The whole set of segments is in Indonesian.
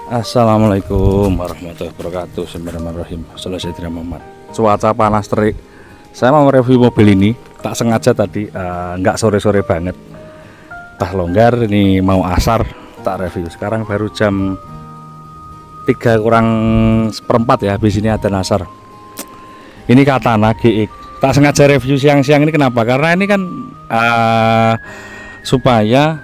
Assalamualaikum warahmatullahi wabarakatuh. Bismillahirrahmanirrahim. Assalamualaikum Muhammad. Cuaca panas terik. Saya mau review mobil ini. Tak sengaja tadi, nggak sore-sore banget. Tah longgar ini mau asar tak review. Sekarang baru jam 3 kurang seperempat ya. Habis ini ada asar. Ini Katana GX. Tak sengaja review siang-siang ini kenapa? Karena ini kan supaya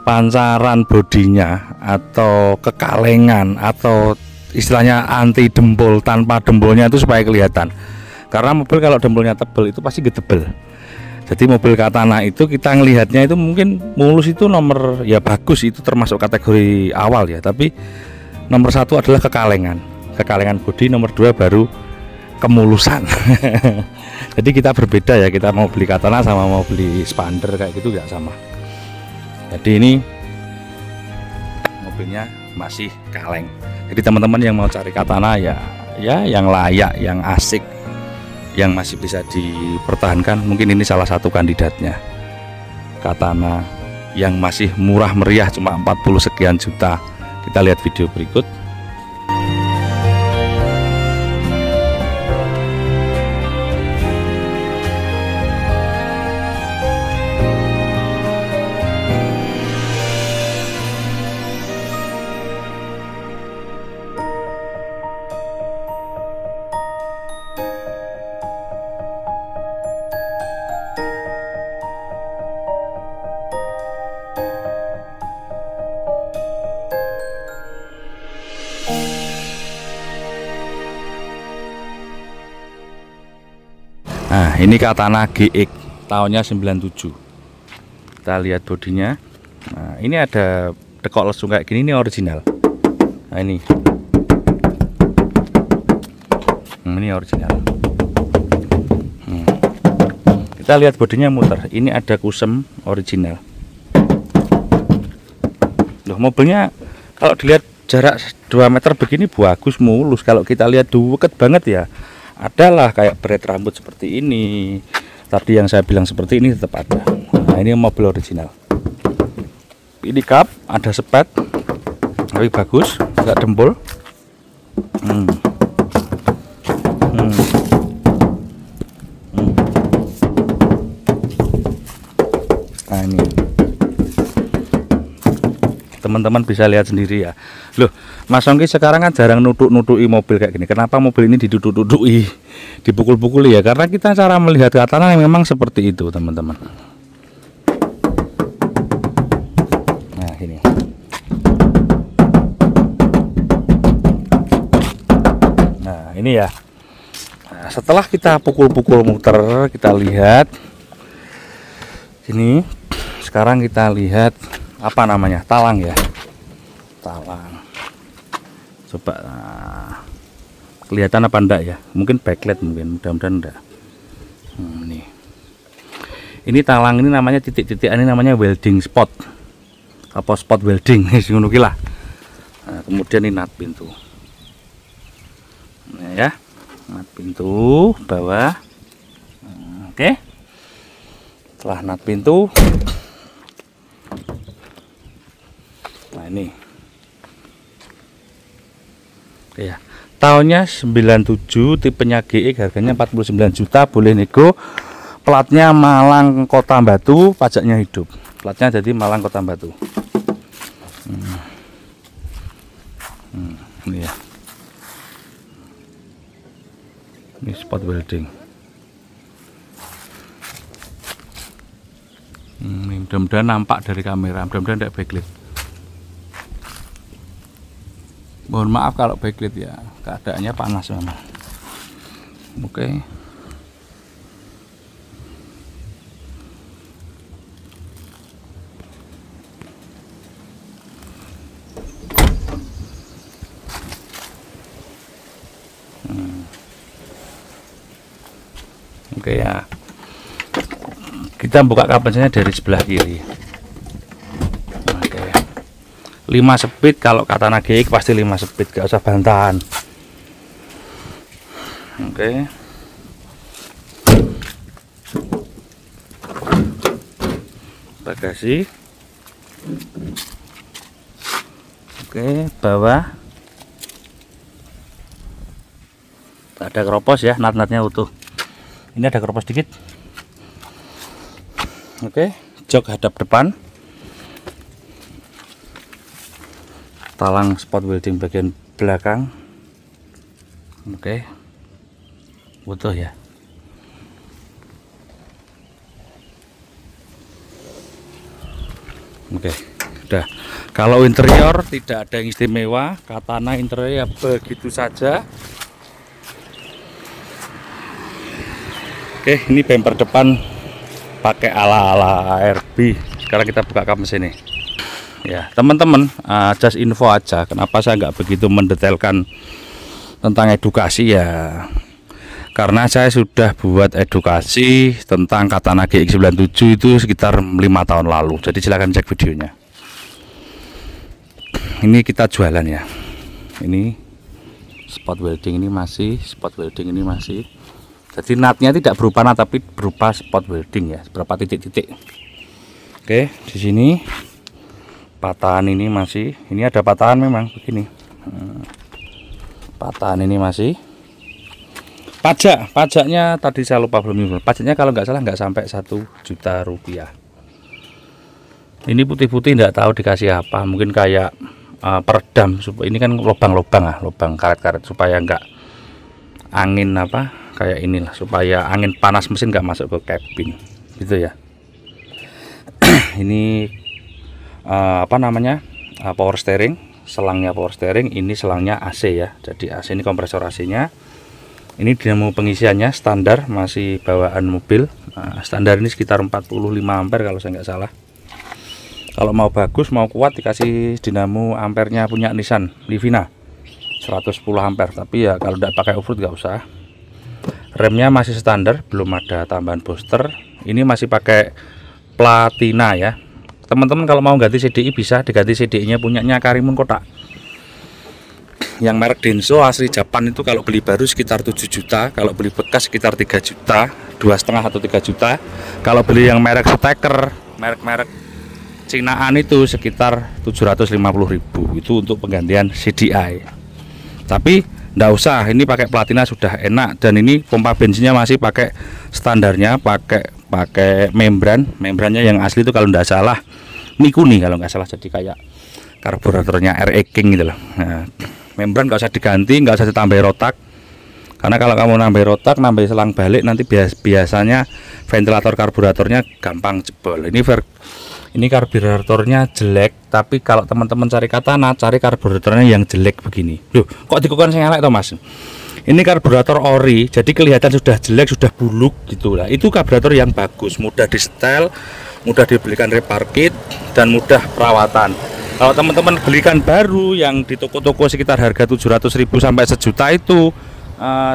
pancaran bodinya atau kekalengan atau istilahnya anti dempul, tanpa dempulnya itu supaya kelihatan. Karena mobil kalau dempulnya tebel itu pasti getebel. Jadi mobil Katana itu kita ngelihatnya itu mungkin mulus itu nomor ya bagus, itu termasuk kategori awal ya. Tapi nomor 1 adalah kekalengan bodi, nomor 2 baru kemulusan. Jadi kita berbeda ya, kita mau beli Katana sama mau beli Xpander kayak gitu nggak sama. Jadi ini mobilnya masih kaleng. Jadi teman-teman yang mau cari Katana ya yang layak, yang asik, yang masih bisa dipertahankan, mungkin ini salah satu kandidatnya. Katana yang masih murah meriah cuma 40 sekian juta. Kita lihat video berikut. Nah, ini Katana GX tahunnya 97. Kita lihat bodinya. Nah, ini ada dekok lesung kayak gini, ini original. Nah, ini original. Kita lihat bodinya muter. Ini ada kusem original. Loh, mobilnya kalau dilihat jarak 2 meter begini bagus, mulus. Kalau kita lihat deket banget ya, adalah kayak beret rambut seperti ini. Tadi yang saya bilang seperti ini tetap ada. Nah, ini mobil original. Ini kap, ada sepet, tapi bagus, nggak dempul. Nah, ini teman-teman bisa lihat sendiri ya. Loh, Mas Ongki sekarang kan jarang nutuk-nutuki mobil kayak gini. Kenapa mobil ini diduduk-duduki, dipukul-pukuli ya? Karena kita cara melihat Katana yang memang seperti itu, teman-teman. Nah, ini. Nah, ini ya. Nah, setelah kita pukul-pukul muter, kita lihat ini. Sekarang kita lihat apa namanya, talang ya, talang. Coba kelihatan apa enggak ya, mungkin backlight, mungkin mudah-mudahan enggak. Ini talang, ini namanya titik-titik, ini namanya welding spot, apa spot welding ngono ki lah. Nah, kemudian ini nut pintu. Nah, ya, nut pintu bawah. Oke, setelah nut pintu, nah ini ya, tahunnya 97, tipenya GX, harganya 49 juta, boleh nego. Platnya Malang Kota Batu, pajaknya hidup. Platnya jadi Malang Kota Batu. Ini ya, ini spot welding. Mudah-mudahan nampak dari kamera, mudah-mudahan tidak backlit. Mohon maaf kalau backlit ya, keadaannya panas memang. Oke. Oke ya. Kita buka kapannya dari sebelah kiri. 5 speed, kalau Katana GX pasti 5 speed, gak usah bantahan. Oke. Bagasi. Oke, bawah ada keropos ya, nat-natnya utuh. Ini ada keropos dikit. Oke, jok hadap depan, talang spot welding bagian belakang. Oke, utuh ya. Oke, udah. Kalau interior tidak ada yang istimewa, katana interior ya begitu saja. Oke, ini bumper depan pakai ala-ala ARB. Sekarang kita buka kap mesin ini. Ya, teman-teman, just info aja. Kenapa saya nggak begitu mendetailkan tentang edukasi ya? Karena saya sudah buat edukasi tentang katana GX97 itu sekitar 5 tahun lalu. Jadi silahkan cek videonya. Ini kita jualan ya. Ini spot welding ini masih, spot welding ini masih. Jadi natnya tidak berupa nat tapi berupa spot welding ya, beberapa titik-titik. Oke, di sini patahan ini masih, ini ada patahan memang begini. Patahan ini masih. Pajaknya tadi saya lupa belum info. Pajaknya kalau nggak salah nggak sampai 1 juta rupiah. Ini putih-putih nggak tahu dikasih apa, mungkin kayak peredam. Ini kan lubang-lubang ah, lubang karet-karet supaya nggak angin apa kayak inilah, supaya angin panas mesin nggak masuk ke cabin gitu ya. Ini apa namanya, power steering, selangnya power steering, ini selangnya AC ya. Jadi AC ini kompresor AC nya, ini dinamo pengisiannya standar, masih bawaan mobil. Standar ini sekitar 45 ampere kalau saya nggak salah. Kalau mau bagus, mau kuat, dikasih dinamo ampernya punya Nissan Livina 110 ampere. Tapi ya kalau tidak pakai off-road nggak usah. Remnya masih standar, belum ada tambahan booster. Ini masih pakai platina ya. Teman-teman kalau mau ganti CDI bisa diganti CDI-nya punyanya Karimun kotak. Yang merek Denso asli Japan itu kalau beli baru sekitar 7 juta, kalau beli bekas sekitar 3 juta, 2,5 atau 3 juta. Kalau beli yang merek Stacker, merek-merek Cinaan itu sekitar 750.000. Itu untuk penggantian CDI. Tapi nggak usah, ini pakai platina sudah enak. Dan ini pompa bensinnya masih pakai standarnya, pakai membrannya yang asli itu kalau nggak salah Mikuni kalau nggak salah. Jadi kayak karburatornya RE King gitu loh. Nah, membran nggak usah diganti, nggak usah ditambah rotak. Karena kalau kamu nambah rotak, nambah selang balik, nanti biasanya ventilator karburatornya gampang jebol. Ini karburatornya jelek, tapi kalau teman-teman cari katana, cari karburatornya yang jelek begini. Loh, kok dikukon sing elek to, Mas? Ini karburator ori, jadi kelihatan sudah jelek, sudah buluk gitu lah. Itu karburator yang bagus, mudah di setel, mudah dibelikan repair kit, dan mudah perawatan. Kalau teman-teman belikan baru yang di toko-toko sekitar harga 700.000 sampai 1 juta itu,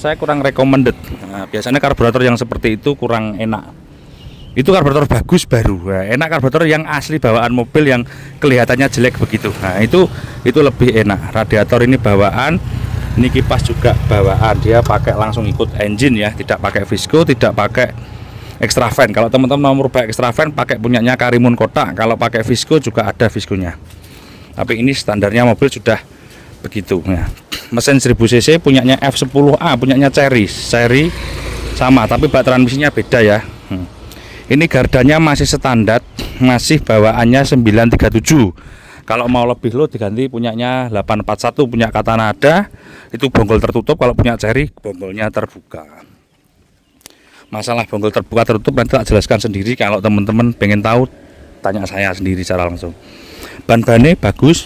saya kurang recommended. Biasanya karburator yang seperti itu kurang enak. Itu karburator bagus baru. Nah, enak karburator yang asli bawaan mobil yang kelihatannya jelek begitu. Nah, itu lebih enak. Radiator ini bawaan, ini kipas juga bawaan. Dia pakai langsung ikut engine ya, tidak pakai visco, tidak pakai extra fan. Kalau teman-teman mau merubah extra fan, pakai punyanya Karimun kotak. Kalau pakai visco juga ada visconya. Tapi ini standarnya mobil sudah begitu. Nah, mesin 1000 cc punyanya F10A, punyanya Cherry sama, tapi bak transmisinya beda ya. Ini gardanya masih standar, masih bawaannya 937. Kalau mau lebih low diganti punyanya 841, punya katana ada, itu bonggol tertutup. Kalau punya Cherry bonggolnya terbuka. Masalah bonggol terbuka tertutup nanti tak jelaskan sendiri. Kalau teman-teman pengen tahu, tanya saya sendiri secara langsung. Ban-bannya bagus.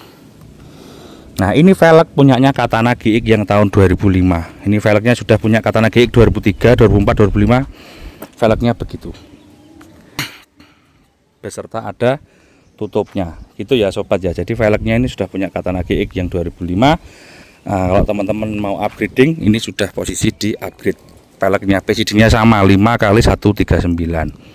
Nah, ini velg punyanya Katana GX yang tahun 2005. Ini velgnya sudah punya Katana GX 2003, 2004, 2005. Velgnya begitu. Beserta ada tutupnya. Gitu ya sobat ya. Jadi velgnya ini sudah punya Katana GX yang 2005. Kalau teman-teman mau upgrading, ini sudah posisi di upgrade. Velgnya PCD-nya sama 5x139.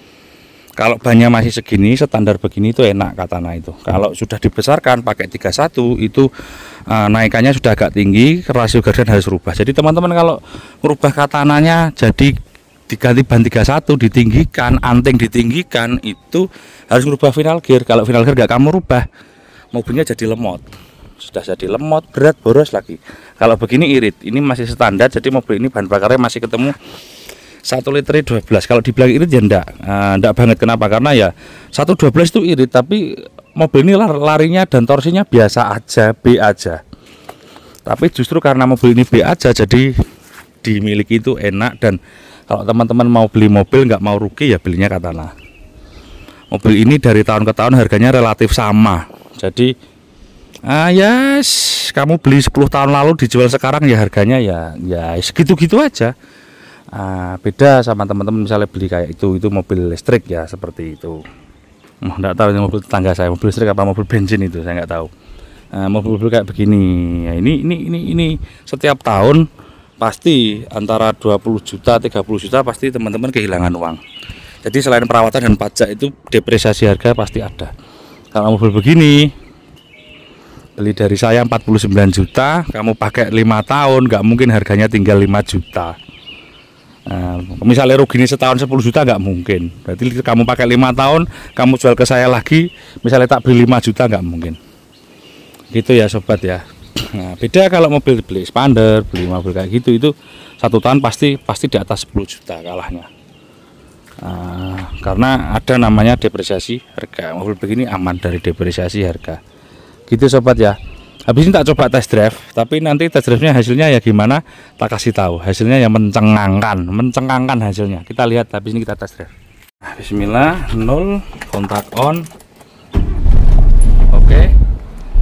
Kalau bannya masih segini, standar begini itu enak Katana itu. Kalau sudah dibesarkan pakai 31 itu naikannya sudah agak tinggi, rasio gardan harus rubah. Jadi teman-teman kalau merubah katananya jadi diganti ban 31 ditinggikan, anting ditinggikan, itu harus merubah final gear. Kalau final gear gak kamu rubah, mobilnya jadi lemot. sudah jadi lemot, berat, boros lagi. Kalau begini irit, ini masih standar, jadi mobil ini bahan bakarnya masih ketemu 1 liter 12. Kalau dibilang irit ya enggak banget. Kenapa? Karena ya 112 itu irit, tapi mobil ini larinya dan torsinya biasa aja, B aja. Tapi justru karena mobil ini B aja, jadi dimiliki itu enak. Dan kalau teman-teman mau beli mobil nggak mau rugi ya belinya Katana. Mobil ini dari tahun ke tahun harganya relatif sama. Jadi yes, kamu beli 10 tahun lalu dijual sekarang ya harganya ya segitu-gitu aja. Beda sama teman-teman misalnya beli kayak itu mobil listrik ya seperti itu. Nggak tahu ini mobil tetangga saya, mobil listrik apa mobil bensin itu saya nggak tahu. Mobil-mobil kayak begini ya, ini setiap tahun pasti antara 20 juta 30 juta pasti teman-teman kehilangan uang. Jadi selain perawatan dan pajak itu depresiasi harga pasti ada. Kalau mobil begini beli dari saya 49 juta, kamu pakai 5 tahun nggak mungkin harganya tinggal 5 juta. Misalnya rugi ini setahun 10 juta nggak mungkin. Berarti kamu pakai 5 tahun, kamu jual ke saya lagi, misalnya tak beli 5 juta nggak mungkin. Gitu ya sobat ya. Nah, beda kalau mobil beli Expander, beli mobil kayak gitu, itu 1 tahun pasti di atas 10 juta kalahnya. Karena ada namanya depresiasi harga. Mobil begini aman dari depresiasi harga. Gitu sobat ya. Habis ini tak coba test drive, tapi nanti test drive-nya hasilnya ya gimana tak kasih tahu. Hasilnya yang mencengangkan hasilnya. Kita lihat habis ini kita test drive. Bismillah, 0, kontak on. Oke.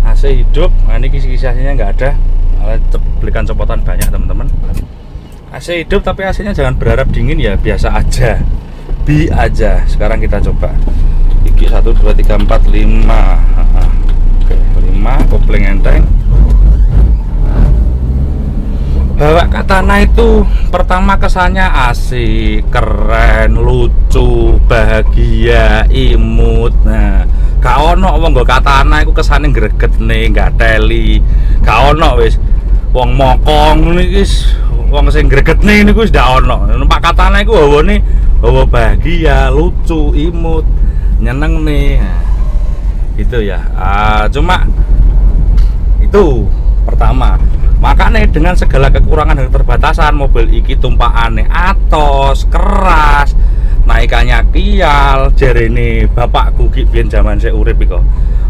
AC hidup. Nah, ini kisi-kisi AC-nya nggak ada. Belikan copotan banyak teman-teman. AC hidup tapi AC-nya jangan berharap dingin ya, biasa aja. B aja. Sekarang kita coba. Gigi 1 2 3 4 5. Oke, 5 kopling enteng. Bawa Katana itu pertama kesannya asik, keren, lucu, bahagia, imut. Nah, gak ono wong nggo Katana iku kesane greget nih, gak teli. Gak ono wis wong mokong niki wis wong sing gregetne niku wis gak ono. Numpak Katana iku hawane hawa bahagia, lucu, imut, nyeneng nih. Nah, gitu ya. Cuma itu pertama. Makanya dengan segala kekurangan dan keterbatasan mobil iki tumpakane atos, keras, naikannya kial, jarene bapakku ki biyen zaman saya urip iku.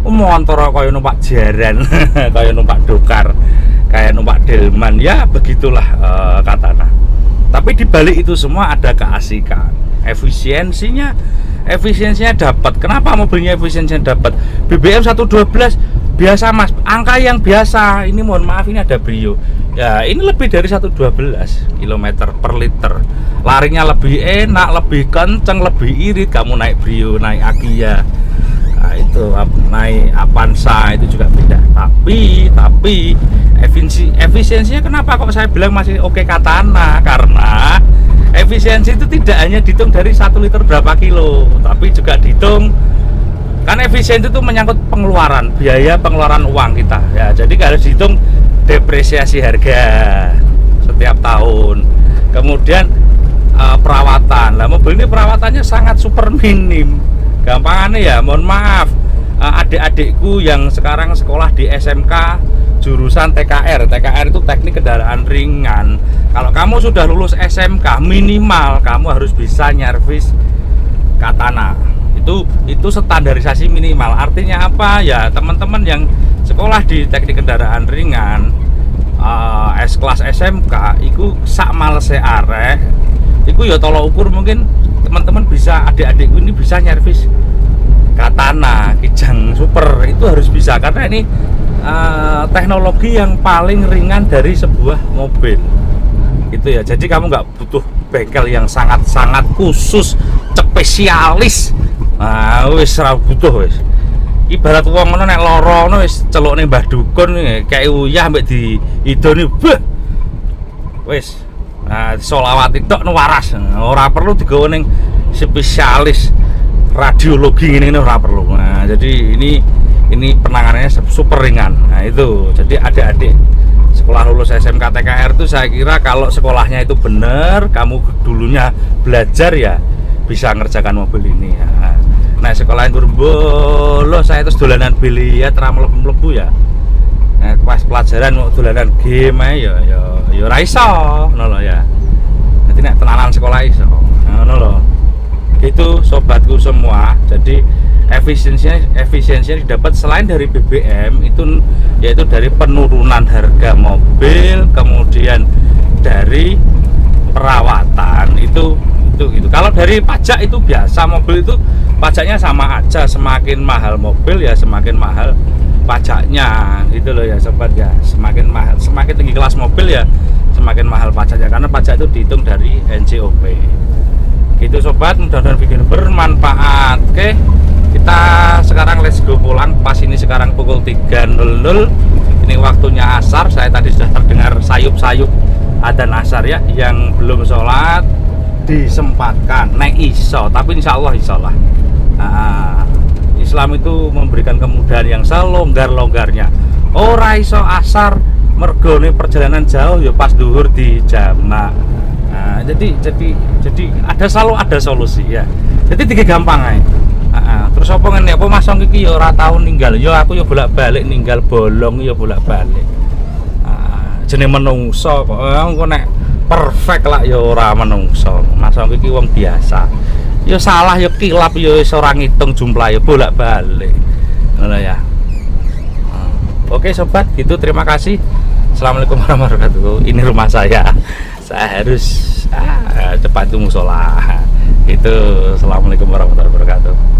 Motor kaya numpak jaran, kaya numpak dokar, kayak numpak delman, ya begitulah Katana. Tapi dibalik itu semua ada keasikan, efisiensinya dapat. Kenapa mobilnya efisiensinya dapat? BBM 112 biasa mas, angka yang biasa. Ini mohon maaf, ini ada Brio ya, ini lebih dari 112 km per liter. Larinya lebih enak, lebih kenceng, lebih irit. Kamu naik Brio, naik Agia, nah, itu naik Avanza itu juga beda. Tapi efisiensinya kenapa kok saya bilang masih oke Katana? Karena efisiensi itu tidak hanya dihitung dari 1 liter berapa kilo, tapi juga dihitung kan efisiensi itu menyangkut pengeluaran, biaya pengeluaran uang kita ya. Jadi harus dihitung depresiasi harga setiap tahun, kemudian perawatan. Nah, mobil ini perawatannya sangat super minim. Gampangannya ya, mohon maaf, adik-adikku yang sekarang sekolah di SMK jurusan TKR itu teknik kendaraan ringan. Kalau kamu sudah lulus SMK, minimal kamu harus bisa nyervis Katana. Itu standarisasi minimal. Artinya apa ya, teman-teman yang sekolah di teknik kendaraan ringan kelas SMK itu sak malese arek itu ya tolok ukur mungkin teman-teman bisa, adik-adikku ini bisa nyervis Katana Kijang Super, itu harus bisa karena ini teknologi yang paling ringan dari sebuah mobil itu ya. Jadi kamu nggak butuh bengkel yang sangat-sangat khusus spesialis. Nah, wis ora butuh wis. Ibarat wong ngono nek lara ngono wis celukne Mbah Dukun kayak uyah mbek diidoni beh. Wis. Nah, selawat tok waras. Ora perlu digawe ning spesialis radiologi ini ora perlu. Nah, jadi ini penanganannya super ringan. Nah, itu. Jadi adik-adik sekolah lulus SMK TKR itu saya kira kalau sekolahnya itu bener, kamu dulunya belajar ya bisa ngerjakan mobil ini ya. Nah, sekolah yang berbolo saya terus dolanan biliar mlebu ya Pas pelajaran mau dolanan game ae ya ora iso ngono lho ya. Nanti nek tenanan sekolah iso. Ngono lho. Gitu sobatku semua. Jadi efisiensinya didapat selain dari BBM itu, yaitu dari penurunan harga mobil, kemudian dari perawatan itu. Kalau dari pajak itu biasa, mobil itu pajaknya sama aja, semakin mahal mobil ya semakin mahal pajaknya gitu loh ya sobat ya. Semakin tinggi kelas mobil ya semakin mahal pajaknya, karena pajak itu dihitung dari NJOP. Gitu sobat, mudah-mudahan video ini bermanfaat. Oke, kita sekarang let's go pulang. Pas ini sekarang pukul 3.00, ini waktunya asar. Saya tadi sudah terdengar sayup-sayup adzan asar ya. Yang belum sholat disempatkan nek iso, tapi insya Allah Islam itu memberikan kemudahan yang selonggar-longgarnya. Ora iso asar mergone perjalanan jauh ya pas duhur di jamak. Jadi selalu ada solusi ya. Jadi tiga gampang aja. Terus apa ngene, apa masang iki ya ora tau ninggal. Ya aku ya bolak-balik ninggal bolong ya bolak-balik. Jenenge menungso kok engko nek perfect lah ya ora menungso. Masang iki wong biasa. Ya salah ya kilap ya wis ora ngitung jumlah ya bolak-balik. Ngono ya. Oke sobat, gitu terima kasih. Assalamualaikum warahmatullahi wabarakatuh. Ini rumah saya. Saya harus cepat ke musola. Itu assalamualaikum warahmatullahi wabarakatuh.